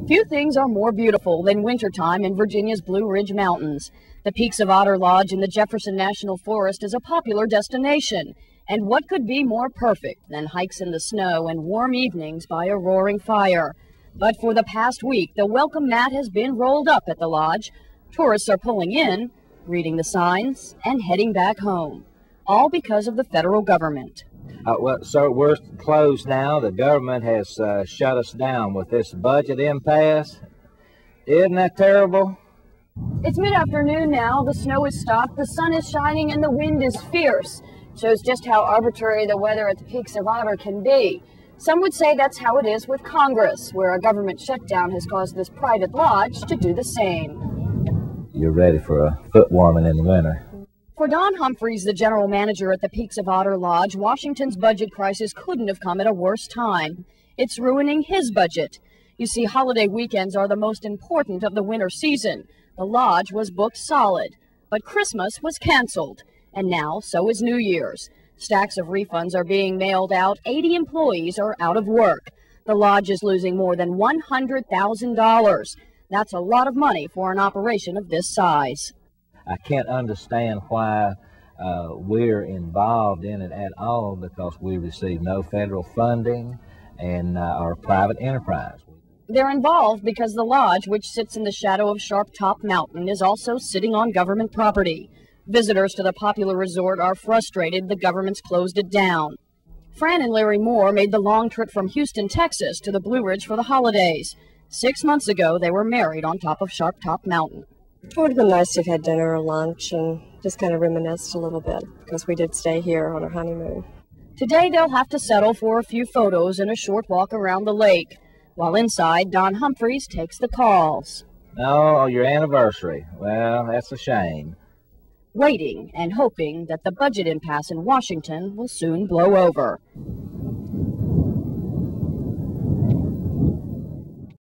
Few things are more beautiful than wintertime in Virginia's Blue Ridge Mountains. The Peaks of Otter Lodge in the Jefferson National Forest is a popular destination. And what could be more perfect than hikes in the snow and warm evenings by a roaring fire? But for the past week, the welcome mat has been rolled up at the lodge. Tourists are pulling in, reading the signs, and heading back home. All because of the federal government. Well, sir, we're closed now. The government has shut us down with this budget impasse. Isn't that terrible? It's mid-afternoon now. The snow is stopped, the sun is shining, and the wind is fierce. Shows just how arbitrary the weather at the Peaks of Otter can be. Some would say that's how it is with Congress, where a government shutdown has caused this private lodge to do the same. You're ready for a foot warming in the winter. For Don Humphreys, the general manager at the Peaks of Otter Lodge, Washington's budget crisis couldn't have come at a worse time. It's ruining his budget. You see, holiday weekends are the most important of the winter season. The lodge was booked solid, but Christmas was canceled, and now so is New Year's. Stacks of refunds are being mailed out. 80 employees are out of work. The lodge is losing more than $100,000. That's a lot of money for an operation of this size. I can't understand why we're involved in it at all, because we receive no federal funding and are a private enterprise. They're involved because the lodge, which sits in the shadow of Sharp Top Mountain, is also sitting on government property. Visitors to the popular resort are frustrated the government's closed it down. Fran and Larry Moore made the long trip from Houston, Texas to the Blue Ridge for the holidays. 6 months ago, they were married on top of Sharp Top Mountain. It would have been nice to have had dinner or lunch and just kind of reminisced a little bit, because we did stay here on our honeymoon. Today they'll have to settle for a few photos and a short walk around the lake. While inside, Don Humphreys takes the calls. Oh, your anniversary. Well, that's a shame. Waiting and hoping that the budget impasse in Washington will soon blow over.